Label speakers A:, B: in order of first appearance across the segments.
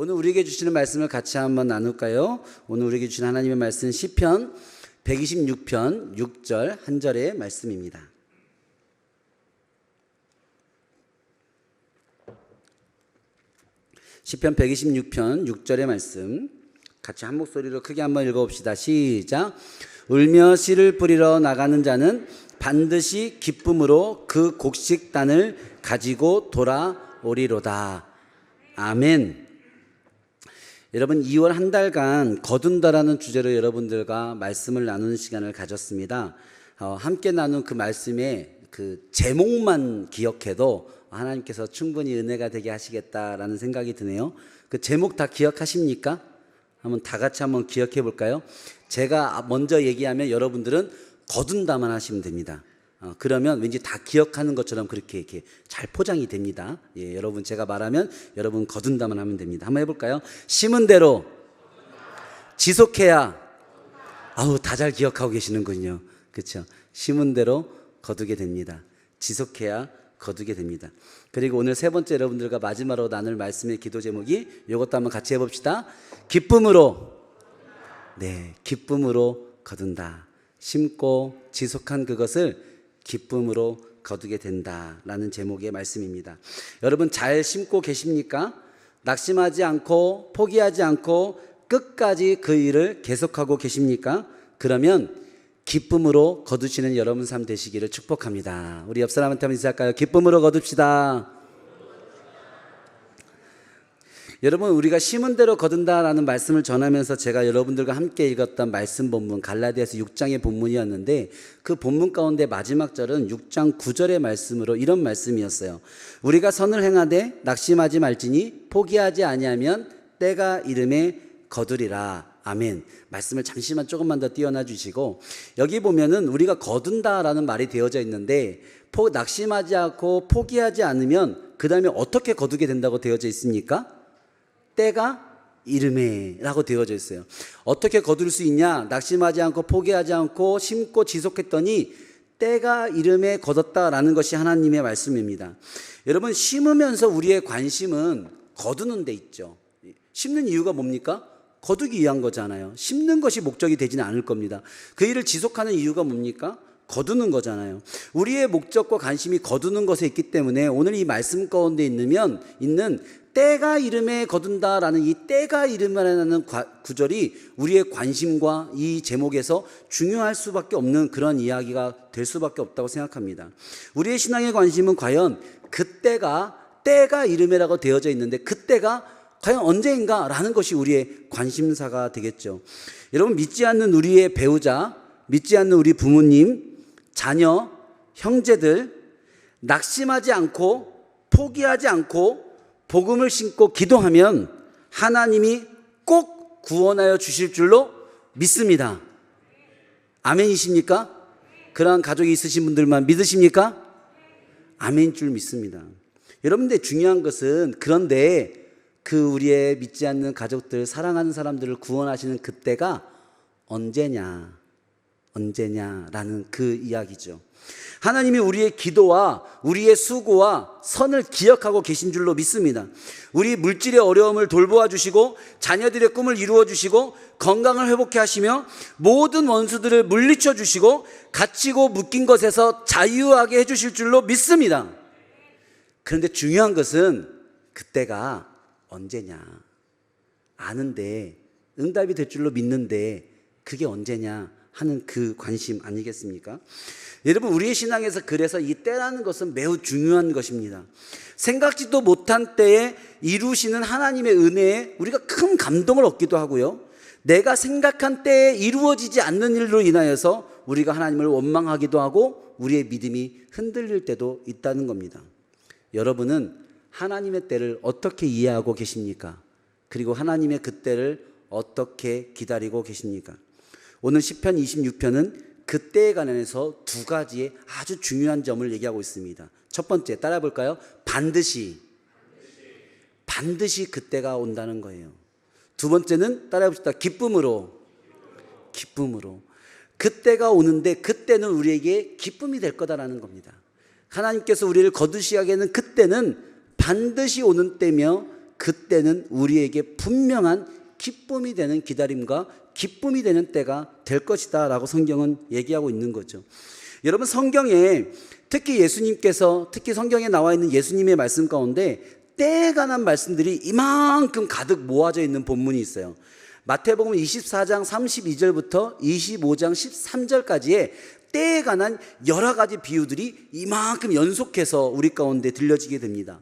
A: 오늘 우리에게 주시는 말씀을 같이 한번 나눌까요? 오늘 우리에게 주신 하나님의 말씀 시편 126편 6절 한 절의 말씀입니다. 시편 126편 6절의 말씀 같이 한 목소리로 크게 한번 읽어봅시다. 시작. 울며 씨를 뿌리러 나가는 자는 반드시 기쁨으로 그 곡식단을 가지고 돌아오리로다. 아멘. 여러분, 2월 한 달간 거둔다라는 주제로 여러분들과 말씀을 나누는 시간을 가졌습니다. 함께 나눈 그 말씀의 그 제목만 기억해도 하나님께서 충분히 은혜가 되게 하시겠다라는 생각이 드네요. 그 제목 다 기억하십니까? 한번 다 같이 한번 기억해 볼까요? 제가 먼저 얘기하면 여러분들은 거둔다만 하시면 됩니다. 그러면 왠지 다 기억하는 것처럼 그렇게 이렇게 잘 포장이 됩니다. 예, 여러분 제가 말하면 여러분 거둔다만 하면 됩니다. 한번 해볼까요? 심은 대로 지속해야. 다 잘 기억하고 계시는군요. 그렇죠? 심은 대로 거두게 됩니다. 지속해야 거두게 됩니다. 그리고 오늘 세 번째 여러분들과 마지막으로 나눌 말씀의 기도 제목이 이것도 한번 같이 해봅시다. 기쁨으로. 네, 기쁨으로 거둔다. 심고 지속한 그것을 기쁨으로 거두게 된다라는 제목의 말씀입니다. 여러분 잘 심고 계십니까? 낙심하지 않고 포기하지 않고 끝까지 그 일을 계속하고 계십니까? 그러면 기쁨으로 거두시는 여러분 삶 되시기를 축복합니다. 우리 옆 사람한테 한번 인사할까요? 기쁨으로 거둡시다. 여러분, 우리가 심은 대로 거둔다라는 말씀을 전하면서 제가 여러분들과 함께 읽었던 말씀 본문 갈라디아서 6장의 본문이었는데 그 본문 가운데 마지막 절은 6장 9절의 말씀으로 이런 말씀이었어요. 우리가 선을 행하되 낙심하지 말지니 포기하지 아니하면 때가 이름에 거두리라. 아멘. 말씀을 잠시만 조금만 더 띄워놔 주시고, 여기 보면은 우리가 거둔다라는 말이 되어져 있는데 낙심하지 않고 포기하지 않으면 그 다음에 어떻게 거두게 된다고 되어져 있습니까? 때가 이름에 라고 되어져 있어요. 어떻게 거둘 수 있냐? 낙심하지 않고 포기하지 않고 심고 지속했더니 때가 이름에 거뒀다라는 것이 하나님의 말씀입니다. 여러분, 심으면서 우리의 관심은 거두는 데 있죠. 심는 이유가 뭡니까? 거두기 위한 거잖아요. 심는 것이 목적이 되지는 않을 겁니다. 그 일을 지속하는 이유가 뭡니까? 거두는 거잖아요. 우리의 목적과 관심이 거두는 것에 있기 때문에 오늘 이 말씀 가운데 있는 때가 이름에 거둔다라는 이 때가 이름이라는 구절이 우리의 관심과 이 제목에서 중요할 수밖에 없는 그런 이야기가 될 수밖에 없다고 생각합니다. 우리의 신앙의 관심은 과연 그때가 이름이라고 되어져 있는데 그때가 과연 언제인가라는 것이 우리의 관심사가 되겠죠. 여러분, 믿지 않는 우리의 배우자, 믿지 않는 우리 부모님, 자녀, 형제들 낙심하지 않고 포기하지 않고 복음을 신고 기도하면 하나님이 꼭 구원하여 주실 줄로 믿습니다. 아멘이십니까? 그러한 가족이 있으신 분들만 믿으십니까? 아멘인 줄 믿습니다. 여러분들 중요한 것은 그런데 그 우리의 믿지 않는 가족들, 사랑하는 사람들을 구원하시는 그때가 언제냐라는 그 이야기죠. 하나님이 우리의 기도와 우리의 수고와 선을 기억하고 계신 줄로 믿습니다. 우리 물질의 어려움을 돌보아 주시고 자녀들의 꿈을 이루어 주시고 건강을 회복해 하시며 모든 원수들을 물리쳐 주시고 갇히고 묶인 것에서 자유하게 해 주실 줄로 믿습니다. 그런데 중요한 것은 그때가 언제냐 아는데 응답이 될 줄로 믿는데 그게 언제냐 하는 그 관심 아니겠습니까? 여러분, 우리의 신앙에서 그래서 이 때라는 것은 매우 중요한 것입니다. 생각지도 못한 때에 이루시는 하나님의 은혜에 우리가 큰 감동을 얻기도 하고요, 내가 생각한 때에 이루어지지 않는 일로 인하여서 우리가 하나님을 원망하기도 하고 우리의 믿음이 흔들릴 때도 있다는 겁니다. 여러분은 하나님의 때를 어떻게 이해하고 계십니까? 그리고 하나님의 그 때를 어떻게 기다리고 계십니까? 오늘 시편 26편은 그 때에 관해서 두 가지의 아주 중요한 점을 얘기하고 있습니다. 첫 번째, 따라 볼까요? 반드시 그때가 온다는 거예요. 두 번째는 따라 봅시다. 기쁨으로. 그때가 오는데 그때는 우리에게 기쁨이 될 거다라는 겁니다. 하나님께서 우리를 거두시하게는 그때는 반드시 오는 때며 그때는 우리에게 분명한 기쁨이 되는 기다림과 기쁨이 되는 때가 될 것이다 라고 성경은 얘기하고 있는 거죠. 여러분, 성경에 특히 성경에 나와 있는 예수님의 말씀 가운데 때에 관한 말씀들이 이만큼 가득 모아져 있는 본문이 있어요. 마태복음 24장 32절부터 25장 13절까지의 때에 관한 여러 가지 비유들이 이만큼 연속해서 우리 가운데 들려지게 됩니다.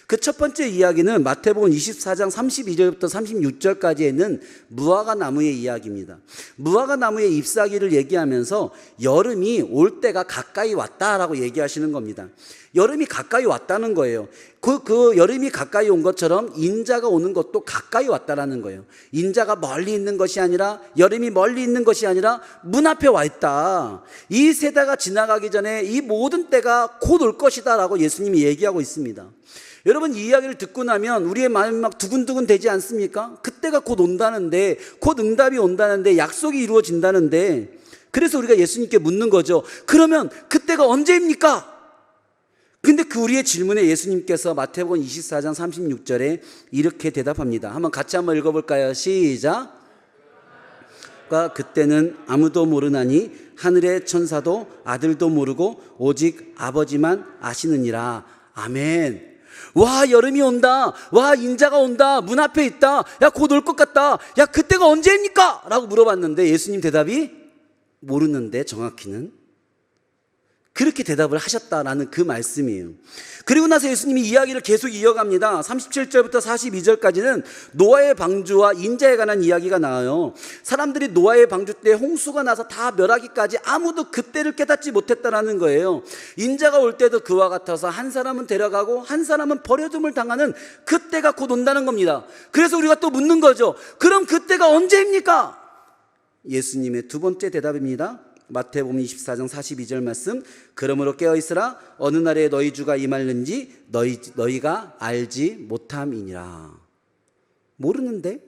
A: 그 첫 번째 이야기는 마태복음 24장 32절부터 36절까지에 있는 무화과 나무의 이야기입니다. 무화과 나무의 잎사귀를 얘기하면서 여름이 올 때가 가까이 왔다라고 얘기하시는 겁니다. 여름이 가까이 왔다는 거예요. 그 여름이 가까이 온 것처럼 인자가 오는 것도 가까이 왔다라는 거예요. 인자가 멀리 있는 것이 아니라, 여름이 멀리 있는 것이 아니라 문 앞에 와 있다. 이 세대가 지나가기 전에 이 모든 때가 곧 올 것이다 라고 예수님이 얘기하고 있습니다. 여러분, 이 이야기를 듣고 나면 우리의 마음이 막 두근두근 되지 않습니까? 그때가 곧 온다는데, 곧 응답이 온다는데, 약속이 이루어진다는데, 그래서 우리가 예수님께 묻는 거죠. 그러면 그때가 언제입니까? 근데 그 우리의 질문에 예수님께서 마태복음 24장 36절에 이렇게 대답합니다. 한번 같이 한번 읽어볼까요? 시작. 그때는 아무도 모르나니 하늘의 천사도 아들도 모르고 오직 아버지만 아시느니라. 아멘. 와, 여름이 온다. 와, 인자가 온다. 문 앞에 있다. 야, 곧 올 것 같다. 야, 그때가 언제입니까? 라고 물어봤는데 예수님 대답이 모르는데, 정확히는 그렇게 대답을 하셨다라는 그 말씀이에요. 그리고 나서 예수님이 이야기를 계속 이어갑니다. 37절부터 42절까지는 노아의 방주와 인자에 관한 이야기가 나와요. 사람들이 노아의 방주 때 홍수가 나서 다 멸하기까지 아무도 그때를 깨닫지 못했다라는 거예요. 인자가 올 때도 그와 같아서 한 사람은 데려가고 한 사람은 버려둠을 당하는 그때가 곧 온다는 겁니다. 그래서 우리가 또 묻는 거죠. 그럼 그때가 언제입니까? 예수님의 두 번째 대답입니다. 마태복음 24장 42절 말씀. 그러므로 깨어있으라. 어느 날에 너희 주가 임하는지 너희가 알지 못함이니라. 모르는데?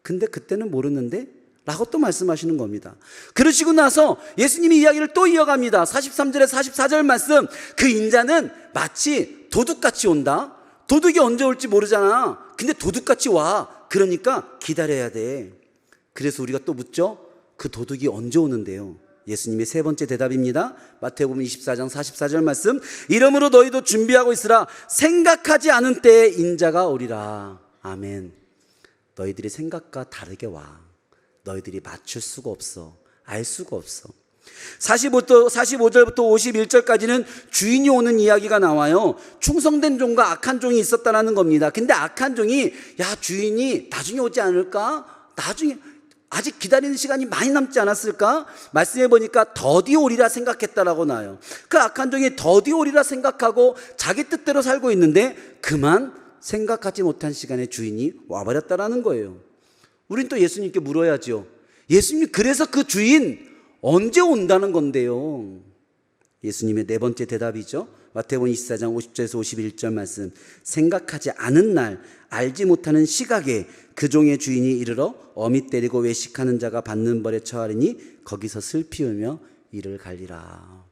A: 근데 그때는 모르는데? 라고 또 말씀하시는 겁니다. 그러시고 나서 예수님이 이야기를 또 이어갑니다. 43절에 44절 말씀. 그 인자는 마치 도둑같이 온다. 도둑이 언제 올지 모르잖아. 근데 도둑같이 와. 그러니까 기다려야 돼. 그래서 우리가 또 묻죠. 그 도둑이 언제 오는데요? 예수님의 세 번째 대답입니다. 마태복음 24장 44절 말씀. 이러므로 너희도 준비하고 있으라. 생각하지 않은 때에 인자가 오리라. 아멘. 너희들이 생각과 다르게 와. 너희들이 맞출 수가 없어. 알 수가 없어. 45절부터 51절까지는 주인이 오는 이야기가 나와요. 충성된 종과 악한 종이 있었다는 겁니다. 근데 악한 종이, 야, 주인이 나중에 오지 않을까? 나중에, 아직 기다리는 시간이 많이 남지 않았을까? 말씀해 보니까 더디 오리라 생각했다라고 나와요. 그 악한 종이 더디 오리라 생각하고 자기 뜻대로 살고 있는데 그만 생각하지 못한 시간에 주인이 와버렸다라는 거예요. 우린 또 예수님께 물어야죠. 예수님, 그래서 그 주인 언제 온다는 건데요? 예수님의 네 번째 대답이죠. 마태복음 24장 50절에서 51절 말씀. 생각하지 않은 날, 알지 못하는 시각에 그 종의 주인이 이르러 어미 때리고 외식하는 자가 받는 벌에 처하리니 거기서 슬피 울며 이를 갈리라.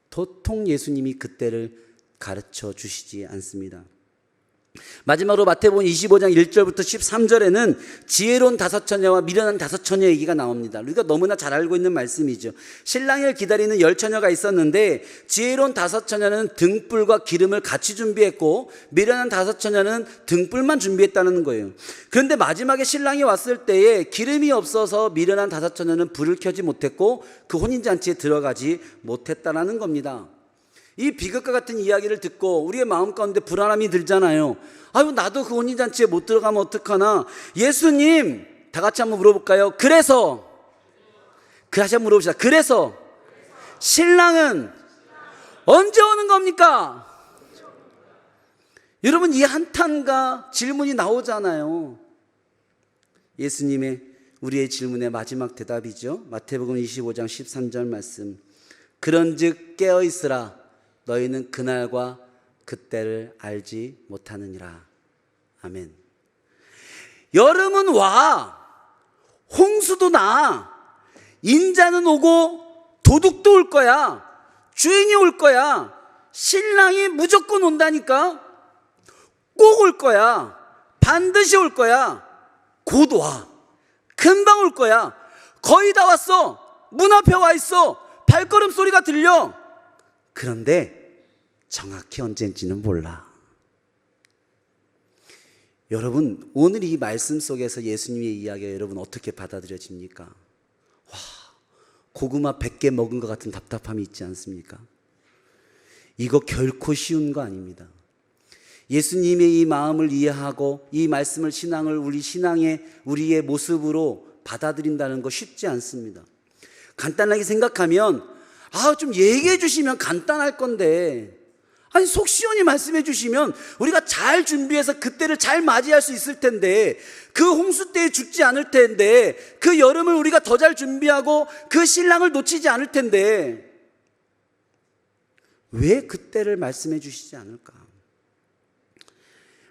A: 도통 예수님이 그때를 가르쳐 주시지 않습니다. 마지막으로 마태복음 25장 1절부터 13절에는 지혜로운 다섯 처녀와 미련한 다섯 처녀 얘기가 나옵니다. 우리가 너무나 잘 알고 있는 말씀이죠. 신랑을 기다리는 10처녀가 있었는데 지혜로운 다섯 처녀는 등불과 기름을 같이 준비했고 미련한 다섯 처녀는 등불만 준비했다는 거예요. 그런데 마지막에 신랑이 왔을 때에 기름이 없어서 미련한 다섯 처녀는 불을 켜지 못했고 그 혼인잔치에 들어가지 못했다는 겁니다. 이 비극과 같은 이야기를 듣고 우리의 마음 가운데 불안함이 들잖아요. 아유, 나도 그 혼인잔치에 못 들어가면 어떡하나. 예수님, 다 같이 한번 물어볼까요? 그래서, 다시 한번 물어봅시다. 그래서 신랑은 언제 오는 겁니까? 여러분, 이 한탄과 질문이 나오잖아요. 예수님의 우리의 질문의 마지막 대답이죠. 마태복음 25장 13절 말씀. 그런즉 깨어있으라. 너희는 그날과 그때를 알지 못하느니라. 아멘. 여름은 와. 홍수도 나. 인자는 오고 도둑도 올 거야. 주인이 올 거야. 신랑이 무조건 온다니까. 꼭 올 거야. 반드시 올 거야. 곧 와. 금방 올 거야. 거의 다 왔어. 문 앞에 와 있어. 발걸음 소리가 들려. 그런데 정확히 언제인지는 몰라. 여러분, 오늘 이 말씀 속에서 예수님의 이야기가 여러분 어떻게 받아들여집니까? 와, 고구마 100개 먹은 것 같은 답답함이 있지 않습니까? 이거 결코 쉬운 거 아닙니다. 예수님의 이 마음을 이해하고 이 말씀을 신앙을 우리의 모습으로 받아들인다는 거 쉽지 않습니다. 간단하게 생각하면 좀 얘기해 주시면 간단할 건데, 아니 속 시원히 말씀해 주시면 우리가 잘 준비해서 그때를 잘 맞이할 수 있을 텐데, 그 홍수 때에 죽지 않을 텐데, 그 여름을 우리가 더 잘 준비하고 그 신랑을 놓치지 않을 텐데 왜 그때를 말씀해 주시지 않을까?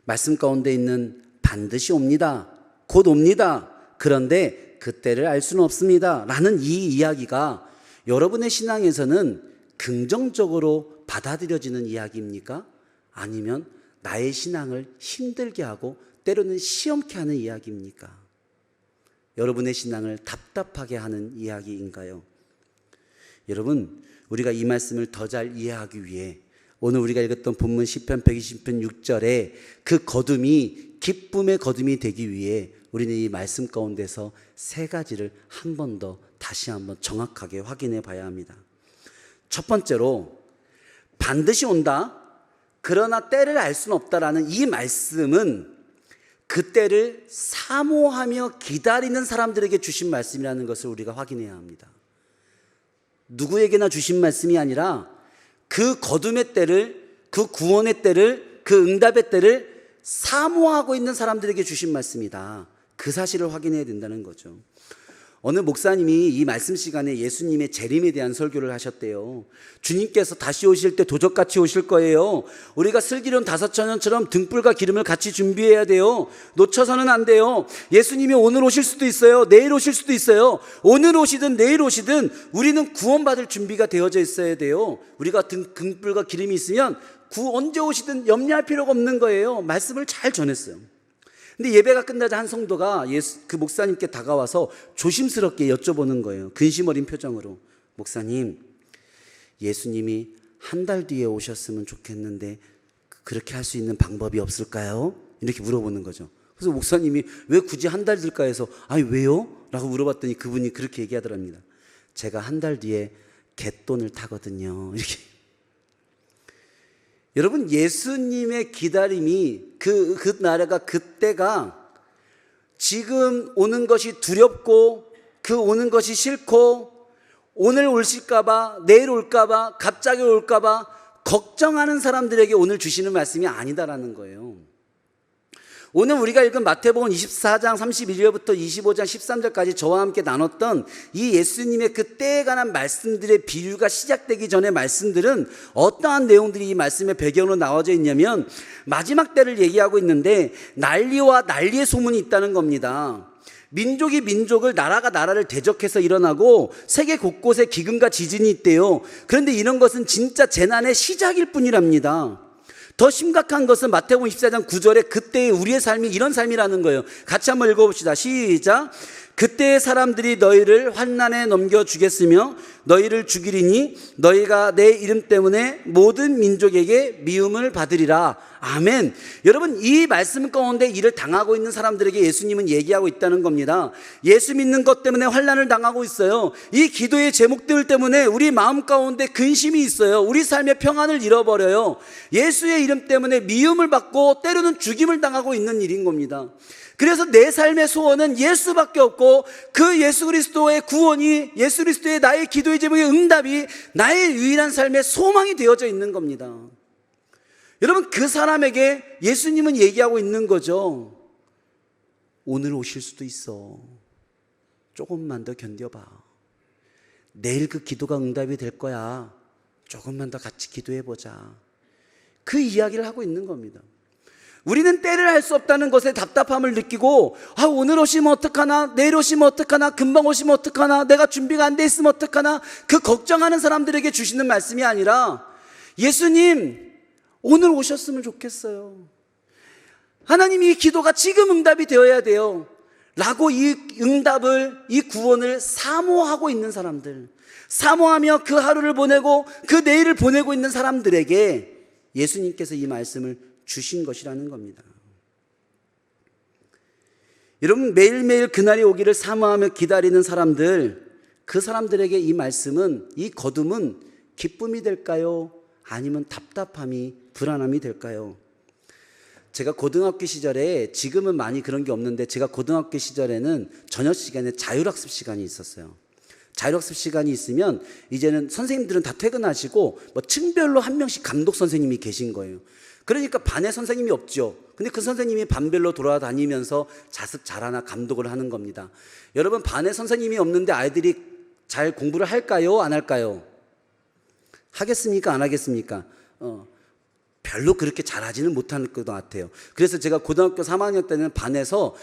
A: 말씀 가운데 있는 반드시 옵니다, 곧 옵니다, 그런데 그때를 알 수는 없습니다 라는 이 이야기가 여러분의 신앙에서는 긍정적으로 받아들여지는 이야기입니까? 아니면 나의 신앙을 힘들게 하고 때로는 시험케 하는 이야기입니까? 여러분의 신앙을 답답하게 하는 이야기인가요? 여러분, 우리가 이 말씀을 더 잘 이해하기 위해 오늘 우리가 읽었던 본문 시편 120편 6절에 그 거둠이 기쁨의 거둠이 되기 위해 우리는 이 말씀 가운데서 세 가지를 한 번 더 다시 한번 정확하게 확인해 봐야 합니다. 첫 번째로, 반드시 온다, 그러나 때를 알 수는 없다라는 이 말씀은 그 때를 사모하며 기다리는 사람들에게 주신 말씀이라는 것을 우리가 확인해야 합니다. 누구에게나 주신 말씀이 아니라 그 거둠의 때를, 그 구원의 때를, 그 응답의 때를 사모하고 있는 사람들에게 주신 말씀이다. 그 사실을 확인해야 된다는 거죠. 어느 목사님이 이 말씀 시간에 예수님의 재림에 대한 설교를 하셨대요. 주님께서 다시 오실 때 도적같이 오실 거예요. 우리가 슬기로운 5처녀처럼 등불과 기름을 같이 준비해야 돼요. 놓쳐서는 안 돼요. 예수님이 오늘 오실 수도 있어요. 내일 오실 수도 있어요. 오늘 오시든 내일 오시든 우리는 구원받을 준비가 되어져 있어야 돼요. 우리가 등불과 기름이 있으면 언제 오시든 염려할 필요가 없는 거예요. 말씀을 잘 전했어요. 근데 예배가 끝나자 한 성도가 그 목사님께 다가와서 조심스럽게 여쭤보는 거예요. 근심 어린 표정으로. 목사님, 예수님이 한 달 뒤에 오셨으면 좋겠는데 그렇게 할 수 있는 방법이 없을까요? 이렇게 물어보는 거죠. 그래서 목사님이 왜 굳이 한 달 뒤일까 해서 아니 왜요? 라고 물어봤더니 그분이 그렇게 얘기하더랍니다. 제가 한 달 뒤에 갯돈을 타거든요. 이렇게. 여러분, 예수님의 기다림이 그 나라가 그때가 지금 오는 것이 두렵고 그 오는 것이 싫고 오늘 오실까봐, 내일 올까봐, 갑자기 올까봐 걱정하는 사람들에게 오늘 주시는 말씀이 아니다라는 거예요. 오늘 우리가 읽은 마태복음 24장 31절부터 25장 13절까지 저와 함께 나눴던 이 예수님의 그 때에 관한 말씀들의 비유가 시작되기 전의 말씀들은 어떠한 내용들이 이 말씀의 배경으로 나와져 있냐면 마지막 때를 얘기하고 있는데 난리와 난리의 소문이 있다는 겁니다. 민족이 민족을, 나라가 나라를 대적해서 일어나고 세계 곳곳에 기근과 지진이 있대요. 그런데 이런 것은 진짜 재난의 시작일 뿐이랍니다. 더 심각한 것은 마태복음 24장 9절에 그때의 우리의 삶이 이런 삶이라는 거예요. 같이 한번 읽어봅시다. 시작. 그때의 사람들이 너희를 환난에 넘겨주겠으며 너희를 죽이리니 너희가 내 이름 때문에 모든 민족에게 미움을 받으리라. 아멘. 여러분, 이 말씀 가운데 이를 당하고 있는 사람들에게 예수님은 얘기하고 있다는 겁니다. 예수 믿는 것 때문에 환난을 당하고 있어요. 이 기도의 제목들 때문에 우리 마음 가운데 근심이 있어요. 우리 삶의 평안을 잃어버려요. 예수의 이름 때문에 미움을 받고 때로는 죽임을 당하고 있는 일인 겁니다. 그래서 내 삶의 소원은 예수밖에 없고 그 예수 그리스도의 구원이, 예수 그리스도의 나의 기도의 제목의 응답이 나의 유일한 삶의 소망이 되어져 있는 겁니다. 여러분, 그 사람에게 예수님은 얘기하고 있는 거죠. 오늘 오실 수도 있어. 조금만 더 견뎌봐. 내일 그 기도가 응답이 될 거야. 조금만 더 같이 기도해보자. 그 이야기를 하고 있는 겁니다. 우리는 때를 알 수 없다는 것에 답답함을 느끼고 오늘 오시면 어떡하나, 내일 오시면 어떡하나, 금방 오시면 어떡하나, 내가 준비가 안 돼 있으면 어떡하나, 그 걱정하는 사람들에게 주시는 말씀이 아니라 예수님 오늘 오셨으면 좋겠어요. 하나님 이 기도가 지금 응답이 되어야 돼요 라고 이 응답을, 이 구원을 사모하고 있는 사람들, 사모하며 그 하루를 보내고 그 내일을 보내고 있는 사람들에게 예수님께서 이 말씀을 주신 것이라는 겁니다. 여러분, 매일매일 그날이 오기를 사모하며 기다리는 사람들, 그 사람들에게 이 말씀은, 이 거둠은 기쁨이 될까요? 아니면 답답함이, 불안함이 될까요? 제가 고등학교 시절에, 지금은 많이 그런 게 없는데 제가 고등학교 시절에는 저녁 시간에 자율학습 시간이 있었어요. 자율학습 시간이 있으면 이제는 선생님들은 다 퇴근하시고 뭐 층별로 한 명씩 감독 선생님이 계신 거예요. 그러니까 반에 선생님이 없죠. 근데 그 선생님이 반별로 돌아다니면서 자습 잘하나 감독을 하는 겁니다. 여러분, 반에 선생님이 없는데 아이들이 잘 공부를 할까요? 안 할까요? 하겠습니까? 안 하겠습니까? 별로 그렇게 잘하지는 못할 것 같아요. 그래서 제가 고등학교 3학년 때는 반에서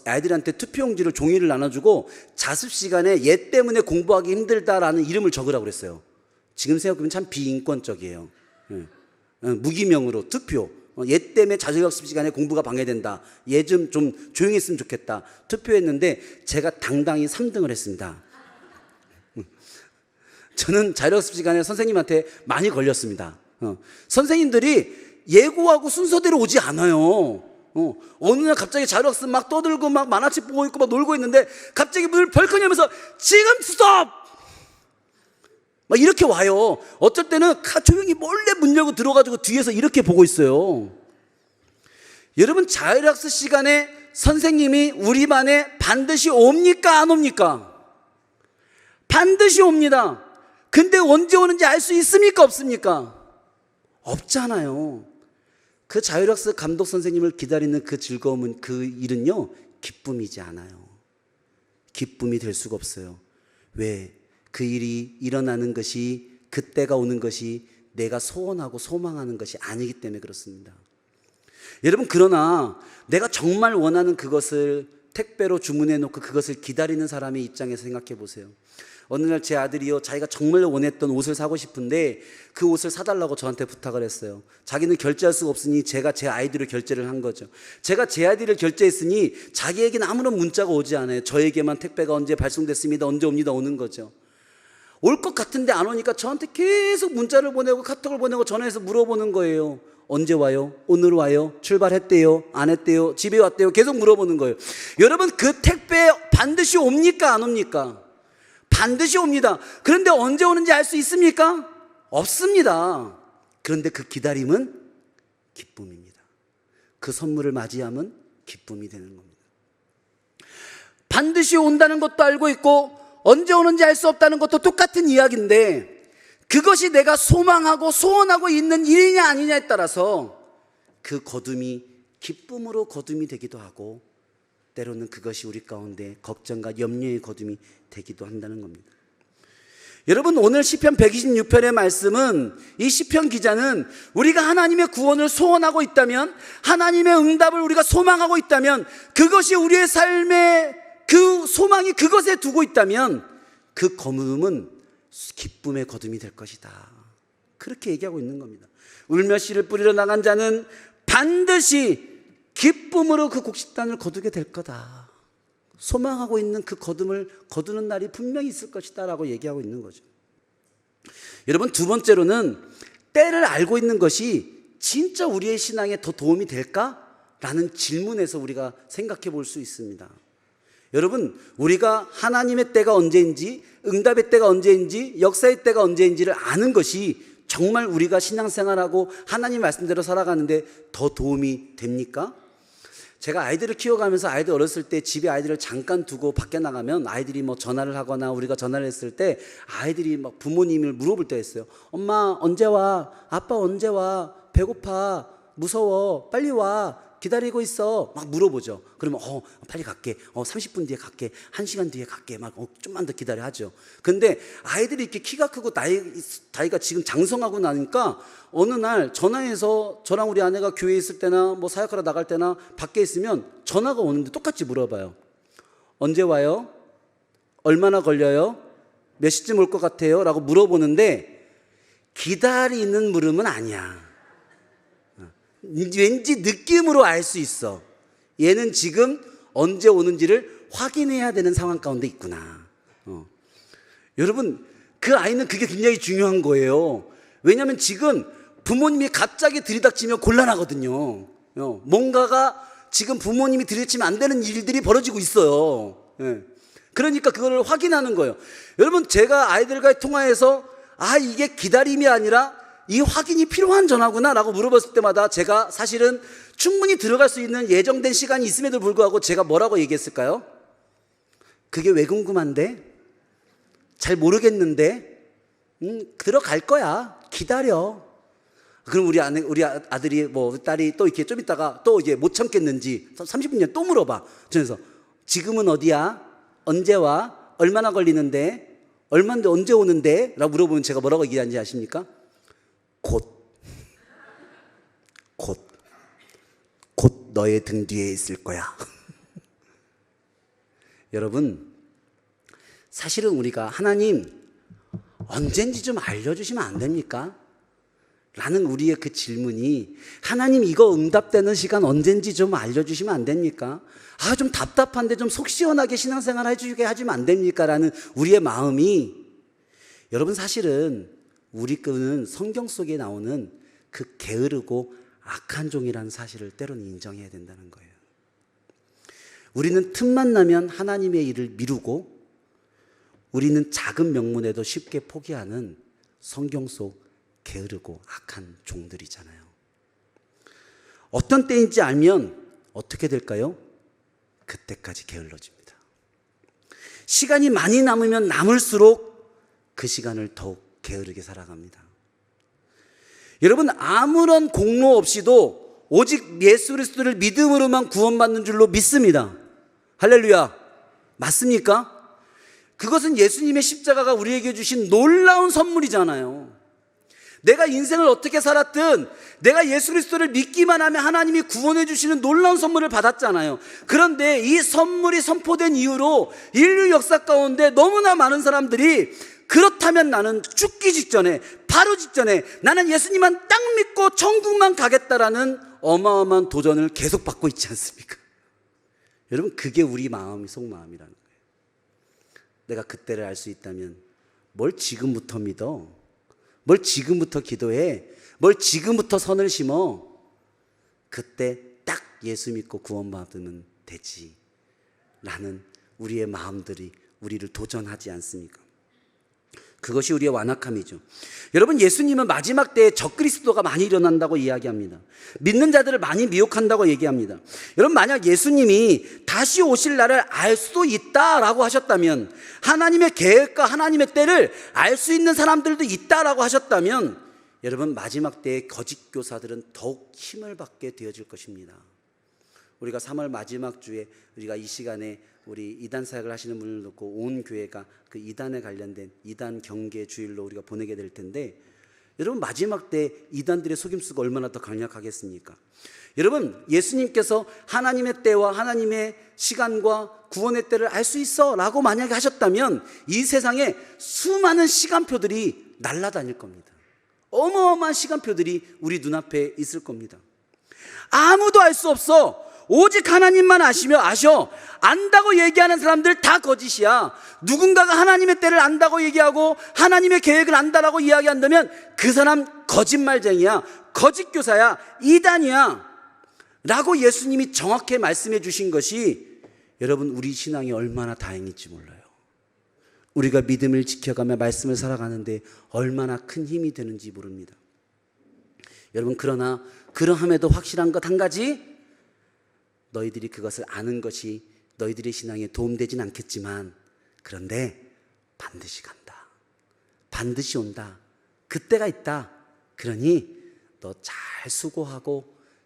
A: 아이들한테 투표용지를, 종이를 나눠주고 자습 시간에 얘 때문에 공부하기 힘들다라는 이름을 적으라고 그랬어요. 지금 생각해보면 참 비인권적이에요. 무기명으로 투표. 얘 때문에 자율학습 시간에 공부가 방해된다. 얘 좀 조용히 했으면 좋겠다. 투표했는데 제가 당당히 3등을 했습니다. 저는 자율학습 시간에 선생님한테 많이 걸렸습니다. 선생님들이 예고하고 순서대로 오지 않아요. 어느 날 갑자기 자율학습 막 떠들고 막 만화책 보고 있고 막 놀고 있는데 갑자기 문을 벌컥 열면서 지금 스톱! 막 이렇게 와요. 어쩔 때는 조용히 몰래 문 열고 들어가지고 뒤에서 이렇게 보고 있어요. 여러분, 자율학습 시간에 선생님이 우리 반에 반드시 옵니까? 안 옵니까? 반드시 옵니다. 근데 언제 오는지 알 수 있습니까? 없습니까? 없잖아요. 그 자율학습 감독 선생님을 기다리는 그 즐거움은, 그 일은요, 기쁨이지 않아요. 기쁨이 될 수가 없어요. 왜? 그 일이 일어나는 것이, 그때가 오는 것이 내가 소원하고 소망하는 것이 아니기 때문에 그렇습니다. 여러분, 그러나 내가 정말 원하는 그것을 택배로 주문해 놓고 그것을 기다리는 사람의 입장에서 생각해 보세요. 어느 날 제 아들이요, 자기가 정말 원했던 옷을 사고 싶은데 그 옷을 사달라고 저한테 부탁을 했어요. 자기는 결제할 수가 없으니 제가 제 아이디로 결제를 한 거죠. 제가 제 아이디를 결제했으니 자기에게는 아무런 문자가 오지 않아요. 저에게만 택배가 언제 발송됐습니다, 언제 옵니다 오는 거죠. 올 것 같은데 안 오니까 저한테 계속 문자를 보내고 카톡을 보내고 전화해서 물어보는 거예요. 언제 와요? 오늘 와요? 출발했대요? 안 했대요? 집에 왔대요? 계속 물어보는 거예요. 여러분, 그 택배 반드시 옵니까? 안 옵니까? 반드시 옵니다. 그런데 언제 오는지 알 수 있습니까? 없습니다. 그런데 그 기다림은 기쁨입니다. 그 선물을 맞이하면 기쁨이 되는 겁니다. 반드시 온다는 것도 알고 있고 언제 오는지 알 수 없다는 것도 똑같은 이야기인데, 그것이 내가 소망하고 소원하고 있는 일이냐 아니냐에 따라서 그 거둠이 기쁨으로 거둠이 되기도 하고, 때로는 그것이 우리 가운데 걱정과 염려의 거둠이 되기도 한다는 겁니다. 여러분, 오늘 시편 126편의 말씀은, 이 시편 기자는 우리가 하나님의 구원을 소원하고 있다면, 하나님의 응답을 우리가 소망하고 있다면, 그것이 우리의 삶의 그 소망이 그것에 두고 있다면 그 거둠은 기쁨의 거둠이 될 것이다, 그렇게 얘기하고 있는 겁니다. 울며 씨를 뿌리러 나간 자는 반드시 기쁨으로 그 곡식단을 거두게 될 거다. 소망하고 있는 그 거둠을 거두는 날이 분명히 있을 것이다 라고 얘기하고 있는 거죠. 여러분, 두 번째로는 때를 알고 있는 것이 진짜 우리의 신앙에 더 도움이 될까? 라는 질문에서 우리가 생각해 볼 수 있습니다. 여러분, 우리가 하나님의 때가 언제인지, 응답의 때가 언제인지, 역사의 때가 언제인지를 아는 것이 정말 우리가 신앙생활하고 하나님 말씀대로 살아가는데 더 도움이 됩니까? 제가 아이들을 키워가면서, 아이들 어렸을 때 집에 아이들을 잠깐 두고 밖에 나가면 아이들이 뭐 전화를 하거나 우리가 전화를 했을 때 아이들이 막 부모님을 물어볼 때가 있어요. 엄마 언제 와? 아빠 언제 와? 배고파? 무서워? 빨리 와? 기다리고 있어. 막 물어보죠. 그러면 빨리 갈게. 30분 뒤에 갈게. 1시간 뒤에 갈게. 막 좀만 더 기다려 하죠. 근데 아이들이 이렇게 키가 크고 나이가 지금 장성하고 나니까 어느 날 전화해서, 저랑 우리 아내가 교회에 있을 때나 뭐 사역하러 나갈 때나 밖에 있으면 전화가 오는데 똑같이 물어봐요. 언제 와요? 얼마나 걸려요? 몇 시쯤 올 것 같아요? 라고 물어보는데 기다리는 물음은 아니야. 왠지 느낌으로 알 수 있어. 얘는 지금 언제 오는지를 확인해야 되는 상황 가운데 있구나. 여러분, 그 아이는 그게 굉장히 중요한 거예요. 왜냐하면 지금 부모님이 갑자기 들이닥치면 곤란하거든요. 뭔가가 지금 부모님이 들이닥치면 안 되는 일들이 벌어지고 있어요. 그러니까 그걸 확인하는 거예요. 여러분, 제가 아이들과의 통화에서 이게 기다림이 아니라 이 확인이 필요한 전화구나 라고 물어봤을 때마다 제가 사실은 충분히 들어갈 수 있는 예정된 시간이 있음에도 불구하고 제가 뭐라고 얘기했을까요? 그게 왜 궁금한데? 잘 모르겠는데? 들어갈 거야. 기다려. 그럼 우리 아들이 딸이 또 이렇게 좀 있다가 또 이제 못 참겠는지 30분이면 또 물어봐. 그래서 지금은 어디야? 언제 와? 얼마나 걸리는데? 얼마인데 언제 오는데? 라고 물어보면 제가 뭐라고 얘기하는지 아십니까? 곧 너의 등 뒤에 있을 거야. 여러분, 사실은 우리가 하나님 언젠지 좀 알려주시면 안 됩니까? 라는 우리의 그 질문이, 하나님 이거 응답되는 시간 언젠지 좀 알려주시면 안 됩니까? 좀 답답한데 좀 속 시원하게 신앙생활 해주게 하시면 안 됩니까? 라는 우리의 마음이, 여러분 사실은 우리 끄는 성경 속에 나오는 그 게으르고 악한 종이라는 사실을 때로는 인정해야 된다는 거예요. 우리는 틈만 나면 하나님의 일을 미루고 우리는 작은 명문에도 쉽게 포기하는 성경 속 게으르고 악한 종들이잖아요. 어떤 때인지 알면 어떻게 될까요? 그때까지 게을러집니다. 시간이 많이 남으면 남을수록 그 시간을 더욱 게으르게 살아갑니다. 여러분, 아무런 공로 없이도 오직 예수 그리스도를 믿음으로만 구원받는 줄로 믿습니다. 할렐루야. 맞습니까? 그것은 예수님의 십자가가 우리에게 주신 놀라운 선물이잖아요. 내가 인생을 어떻게 살았든 내가 예수 그리스도를 믿기만 하면 하나님이 구원해 주시는 놀라운 선물을 받았잖아요. 그런데 이 선물이 선포된 이후로 인류 역사 가운데 너무나 많은 사람들이 그렇다면 나는 죽기 직전에, 바로 직전에 나는 예수님만 딱 믿고 천국만 가겠다라는 어마어마한 도전을 계속 받고 있지 않습니까? 여러분, 그게 우리 마음이 속마음이라는 거예요. 내가 그때를 알 수 있다면 뭘 지금부터 믿어? 뭘 지금부터 기도해? 뭘 지금부터 선을 심어? 그때 딱 예수 믿고 구원받으면 되지 라는 우리의 마음들이 우리를 도전하지 않습니까? 그것이 우리의 완악함이죠. 여러분, 예수님은 마지막 때에 적그리스도가 많이 일어난다고 이야기합니다. 믿는 자들을 많이 미혹한다고 얘기합니다. 여러분, 만약 예수님이 다시 오실 날을 알 수도 있다라고 하셨다면, 하나님의 계획과 하나님의 때를 알 수 있는 사람들도 있다라고 하셨다면, 여러분, 마지막 때의 거짓 교사들은 더욱 힘을 받게 되어질 것입니다. 우리가 3월 마지막 주에 우리가 이 시간에 우리 이단 사역을 하시는 분을 놓고 온 교회가 그 이단에 관련된 이단 경계 주일로 우리가 보내게 될 텐데, 여러분, 마지막 때 이단들의 속임수가 얼마나 더 강력하겠습니까? 여러분, 예수님께서 하나님의 때와 하나님의 시간과 구원의 때를 알 수 있어 라고 만약에 하셨다면 이 세상에 수많은 시간표들이 날아다닐 겁니다. 어마어마한 시간표들이 우리 눈앞에 있을 겁니다. 아무도 알 수 없어. 오직 하나님만 아셔. 안다고 얘기하는 사람들 다 거짓이야. 누군가가 하나님의 때를 안다고 얘기하고 하나님의 계획을 안다라고 이야기한다면 그 사람 거짓말쟁이야, 거짓교사야, 이단이야 라고 예수님이 정확히 말씀해 주신 것이, 여러분, 우리 신앙이 얼마나 다행인지 몰라요. 우리가 믿음을 지켜가며 말씀을 살아가는데 얼마나 큰 힘이 되는지 모릅니다. 여러분, 그러나 그러함에도 확실한 것 한 가지, 너희들이 그것을 아는 것이 너희들의 신앙에 도움되진 않겠지만, 그런데 반드시 간다. 반드시 온다. 그때가 있다. 그러니 너 잘 수고하고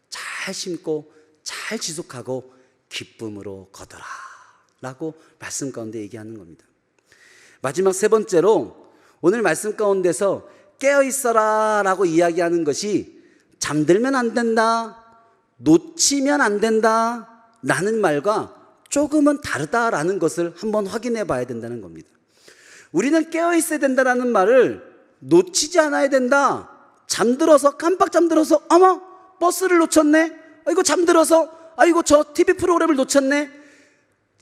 A: 잘 심고 잘 지속하고 기쁨으로 거둬라 라고 말씀 가운데 얘기하는 겁니다. 마지막 세 번째로 오늘 말씀 가운데서 깨어있어라 라고 이야기하는 것이 잠들면 안 된다, 놓치면 안 된다 라는 말과 조금은 다르다라는 것을 한번 확인해 봐야 된다는 겁니다. 우리는 깨어있어야 된다라는 말을 놓치지 않아야 된다, 잠들어서 깜빡 잠들어서 어머 버스를 놓쳤네. 이거 잠들어서 이거 저 TV 프로그램을 놓쳤네.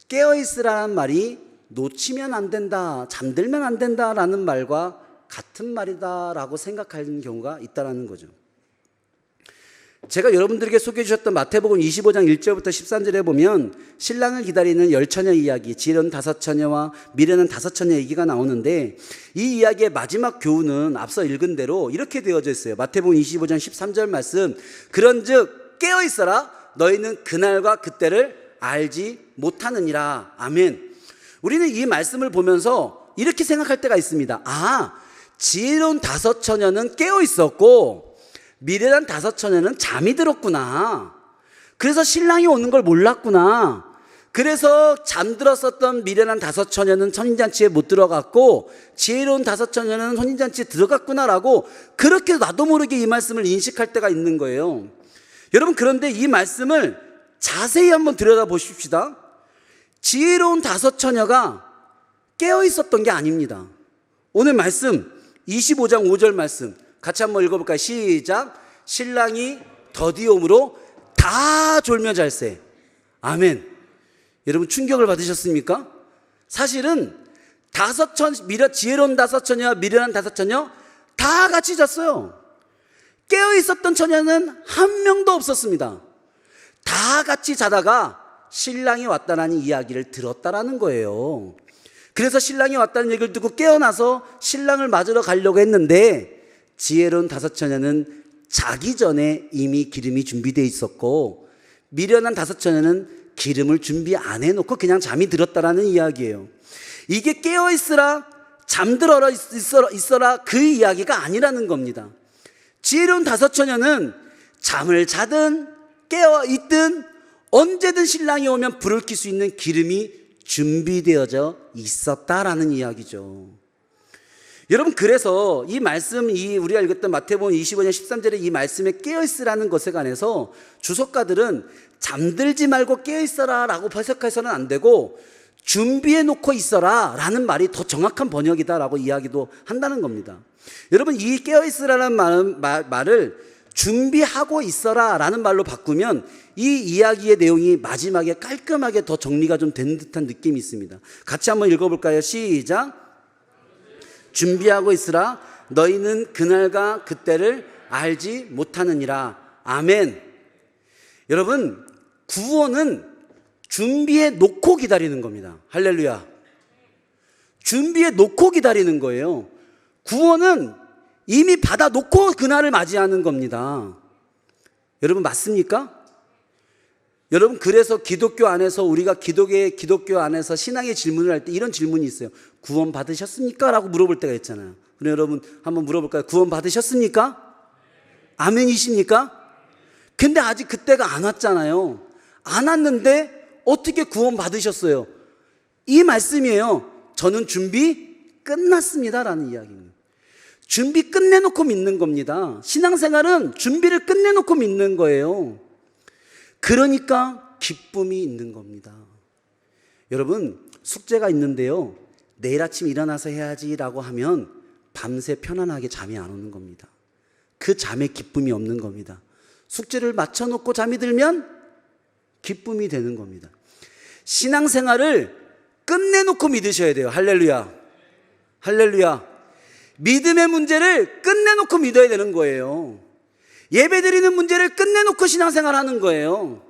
A: 깨어있으라는 말이 놓치면 안 된다, 잠들면 안 된다라는 말과 같은 말이다라고 생각하는 경우가 있다는 거죠. 제가 여러분들에게 소개해 주셨던 마태복음 25장 1절부터 13절에 보면 신랑을 기다리는 10처녀 이야기, 지혜로운 5처녀와 미련한 5처녀 얘기가 나오는데, 이 이야기의 마지막 교훈은 앞서 읽은 대로 이렇게 되어져 있어요. 마태복음 25장 13절 말씀, 그런즉 깨어있어라, 너희는 그날과 그때를 알지 못하느니라. 아멘. 우리는 이 말씀을 보면서 이렇게 생각할 때가 있습니다. 지혜로운 5처녀는 깨어있었고 미련한 5처녀는 잠이 들었구나. 그래서 신랑이 오는 걸 몰랐구나. 그래서 잠들었었던 미련한 5처녀는 혼인잔치에 못 들어갔고 지혜로운 5처녀는 혼인잔치에 들어갔구나라고, 그렇게 나도 모르게 이 말씀을 인식할 때가 있는 거예요. 여러분, 그런데 이 말씀을 자세히 한번 들여다보십시다. 지혜로운 5처녀가 깨어 있었던 게 아닙니다. 오늘 말씀 25장 5절 말씀 같이 한번 읽어볼까요? 시작. 신랑이 더디 오므로 다 졸며 잘세. 아멘. 여러분, 충격을 받으셨습니까? 사실은 지혜로운 5처녀와 미련한 5처녀 다 같이 잤어요. 깨어 있었던 처녀는 한 명도 없었습니다. 다 같이 자다가 신랑이 왔다라는 이야기를 들었다라는 거예요. 그래서 신랑이 왔다는 얘기를 듣고 깨어나서 신랑을 맞으러 가려고 했는데, 지혜로운 5처녀는 자기 전에 이미 기름이 준비되어 있었고 미련한 5처녀는 기름을 준비 안 해놓고 그냥 잠이 들었다라는 이야기예요. 이게 깨어있으라, 잠들어라 있어라 그 이야기가 아니라는 겁니다. 지혜로운 5처녀는 잠을 자든 깨어있든 언제든 신랑이 오면 불을 켤 수 있는 기름이 준비되어져 있었다라는 이야기죠. 여러분, 그래서 이 말씀, 우리가 읽었던 마태복음 25장 13절의 이 말씀에 깨어있으라는 것에 관해서 주석가들은 잠들지 말고 깨어있어라 라고 해석해서는 안 되고 준비해 놓고 있어라 라는 말이 더 정확한 번역이다 라고 이야기도 한다는 겁니다. 여러분, 이 깨어있으라는 말을 준비하고 있어라 라는 말로 바꾸면 이 이야기의 내용이 마지막에 깔끔하게 더 정리가 좀 된 듯한 느낌이 있습니다. 같이 한번 읽어볼까요? 시작. 준비하고 있으라, 너희는 그날과 그때를 알지 못하느니라. 아멘. 여러분, 구원은 준비해 놓고 기다리는 겁니다. 할렐루야. 준비해 놓고 기다리는 거예요. 구원은 이미 받아 놓고 그날을 맞이하는 겁니다. 여러분, 맞습니까? 여러분, 그래서 기독교 안에서 우리가 기독교 안에서 신앙의 질문을 할 때 이런 질문이 있어요. 구원 받으셨습니까? 라고 물어볼 때가 있잖아요. 그럼 여러분 한번 물어볼까요? 구원 받으셨습니까? 아멘이십니까? 근데 아직 그때가 안 왔잖아요. 안 왔는데 어떻게 구원 받으셨어요? 이 말씀이에요. 저는 준비 끝났습니다 라는 이야기입니다. 준비 끝내놓고 믿는 겁니다. 신앙생활은 준비를 끝내놓고 믿는 거예요. 그러니까 기쁨이 있는 겁니다. 여러분, 숙제가 있는데요, 내일 아침 일어나서 해야지라고 하면 밤새 편안하게 잠이 안 오는 겁니다. 그 잠에 기쁨이 없는 겁니다. 숙제를 맞춰놓고 잠이 들면 기쁨이 되는 겁니다. 신앙생활을 끝내놓고 믿으셔야 돼요. 할렐루야. 할렐루야. 믿음의 문제를 끝내놓고 믿어야 되는 거예요. 예배드리는 문제를 끝내놓고 신앙생활하는 거예요.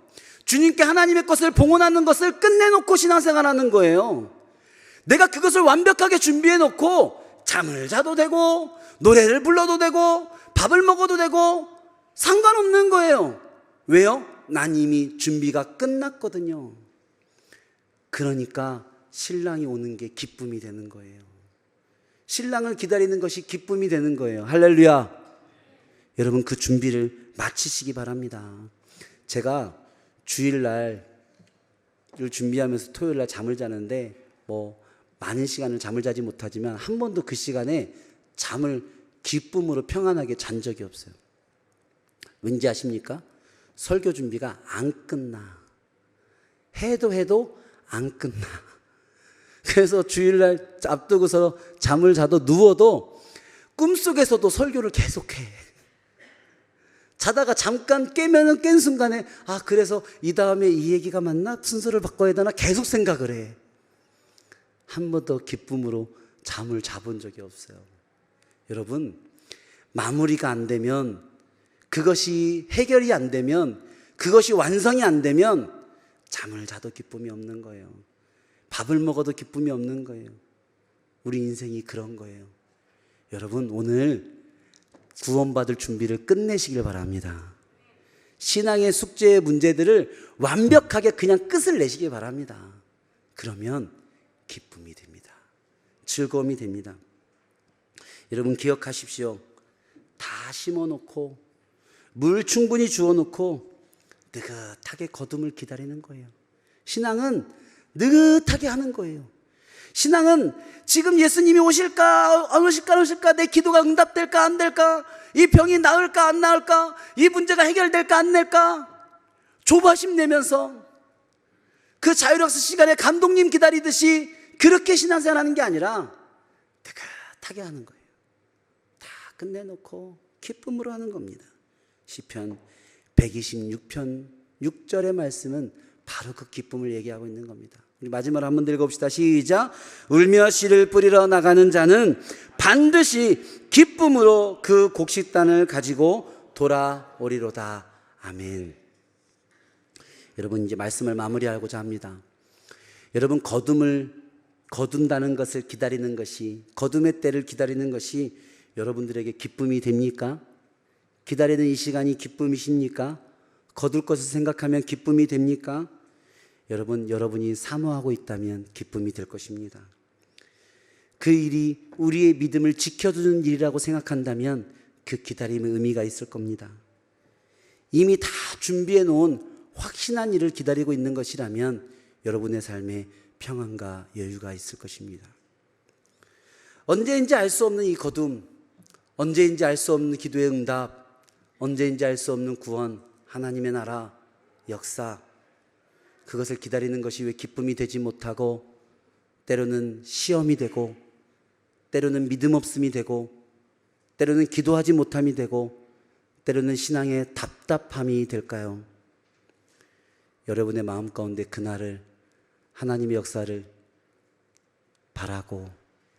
A: 주님께 하나님의 것을 봉헌하는 것을 끝내놓고 신앙생활하는 거예요. 내가 그것을 완벽하게 준비해놓고 잠을 자도 되고 노래를 불러도 되고 밥을 먹어도 되고 상관없는 거예요. 왜요? 난 이미 준비가 끝났거든요. 그러니까 신랑이 오는 게 기쁨이 되는 거예요. 신랑을 기다리는 것이 기쁨이 되는 거예요. 할렐루야. 여러분, 그 준비를 마치시기 바랍니다. 제가 주일날을 준비하면서 토요일날 잠을 자는데 많은 시간을 잠을 자지 못하지만 한 번도 그 시간에 잠을 기쁨으로 평안하게 잔 적이 없어요. 왠지 아십니까? 설교 준비가 안 끝나. 해도 안 끝나. 그래서 주일날 앞두고서 잠을 자도 누워도 꿈속에서도 설교를 계속해. 자다가 잠깐 깨면은 깬 순간에 그래서 이 다음에 이 얘기가 맞나? 순서를 바꿔야 되나? 계속 생각을 해. 한 번도 기쁨으로 잠을 자본 적이 없어요. 여러분, 마무리가 안 되면, 그것이 해결이 안 되면, 그것이 완성이 안 되면 잠을 자도 기쁨이 없는 거예요. 밥을 먹어도 기쁨이 없는 거예요. 우리 인생이 그런 거예요. 여러분, 오늘 구원받을 준비를 끝내시길 바랍니다. 신앙의 숙제의 문제들을 완벽하게 그냥 끝을 내시길 바랍니다. 그러면 기쁨이 됩니다. 즐거움이 됩니다. 여러분, 기억하십시오. 다 심어놓고 물 충분히 주워놓고 느긋하게 거둠을 기다리는 거예요. 신앙은 느긋하게 하는 거예요. 신앙은 지금 예수님이 오실까 안 오실까, 내 기도가 응답될까 안 될까, 이 병이 나을까 안 나을까, 이 문제가 해결될까 안 될까, 조바심 내면서 그 자율학습 시간에 감독님 기다리듯이 그렇게 신앙생활하는 게 아니라 느긋하게 하는 거예요. 다 끝내놓고 기쁨으로 하는 겁니다. 시편 126편 6절의 말씀은 바로 그 기쁨을 얘기하고 있는 겁니다. 우리 마지막으로 한번 읽어봅시다. 시작. 울며 씨를 뿌리러 나가는 자는 반드시 기쁨으로 그 곡식단을 가지고 돌아오리로다. 아멘. 여러분, 이제 말씀을 마무리하고자 합니다. 여러분, 거둔다는 것을 기다리는 것이, 거둠의 때를 기다리는 것이 여러분들에게 기쁨이 됩니까? 기다리는 이 시간이 기쁨이십니까? 거둘 것을 생각하면 기쁨이 됩니까? 여러분, 여러분이 사모하고 있다면 기쁨이 될 것입니다. 그 일이 우리의 믿음을 지켜주는 일이라고 생각한다면 그 기다림의 의미가 있을 겁니다. 이미 다 준비해 놓은 확신한 일을 기다리고 있는 것이라면 여러분의 삶에 평안과 여유가 있을 것입니다. 언제인지 알 수 없는 이 거둠, 언제인지 알 수 없는 기도의 응답, 언제인지 알 수 없는 구원, 하나님의 나라, 역사, 그것을 기다리는 것이 왜 기쁨이 되지 못하고 때로는 시험이 되고 때로는 믿음 없음이 되고 때로는 기도하지 못함이 되고 때로는 신앙의 답답함이 될까요? 여러분의 마음 가운데 그날을, 하나님의 역사를 바라고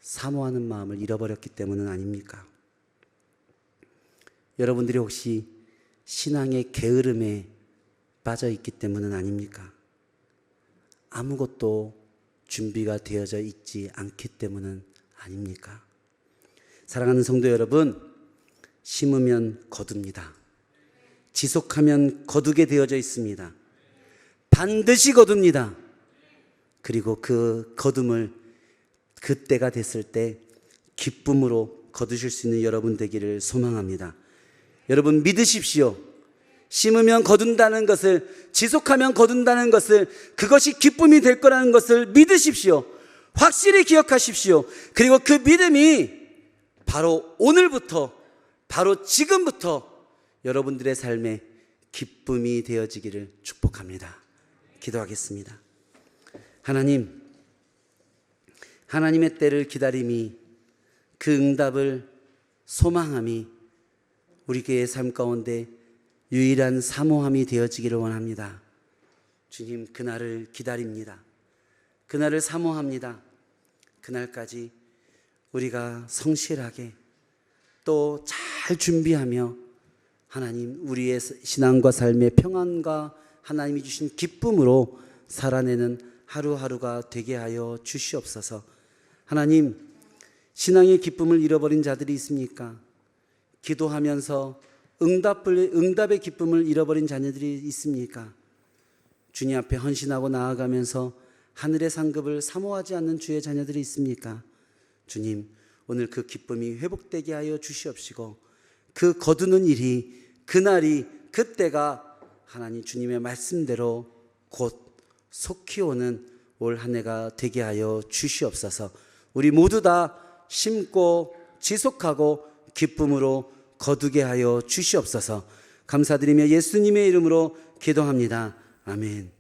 A: 사모하는 마음을 잃어버렸기 때문은 아닙니까? 여러분들이 혹시 신앙의 게으름에 빠져 있기 때문은 아닙니까? 아무것도 준비가 되어져 있지 않기 때문은 아닙니까? 사랑하는 성도 여러분, 심으면 거둡니다. 지속하면 거두게 되어져 있습니다. 반드시 거둡니다. 그리고 그 거둠을 그때가 됐을 때 기쁨으로 거두실 수 있는 여러분 되기를 소망합니다. 여러분, 믿으십시오. 심으면 거둔다는 것을, 지속하면 거둔다는 것을, 그것이 기쁨이 될 거라는 것을 믿으십시오. 확실히 기억하십시오. 그리고 그 믿음이 바로 오늘부터, 바로 지금부터 여러분들의 삶에 기쁨이 되어지기를 축복합니다. 기도하겠습니다. 하나님, 하나님의 때를 기다림이, 그 응답을 소망함이 우리 교회의 삶 가운데 유일한 사모함이 되어지기를 원합니다. 주님, 그날을 기다립니다. 그날을 사모합니다. 그날까지 우리가 성실하게 또 잘 준비하며 하나님, 우리의 신앙과 삶의 평안과 하나님이 주신 기쁨으로 살아내는 하루하루가 되게 하여 주시옵소서. 하나님, 신앙의 기쁨을 잃어버린 자들이 있습니까? 기도하면서 응답의 기쁨을 잃어버린 자녀들이 있습니까? 주님 앞에 헌신하고 나아가면서 하늘의 상급을 사모하지 않는 주의 자녀들이 있습니까? 주님, 오늘 그 기쁨이 회복되게 하여 주시옵시고 그 거두는 일이, 그날이, 그때가 하나님 주님의 말씀대로 곧 속히 오는 올 한 해가 되게 하여 주시옵소서. 우리 모두 다 심고 지속하고 기쁨으로 거두게 하여 주시옵소서. 감사드리며 예수님의 이름으로 기도합니다. 아멘.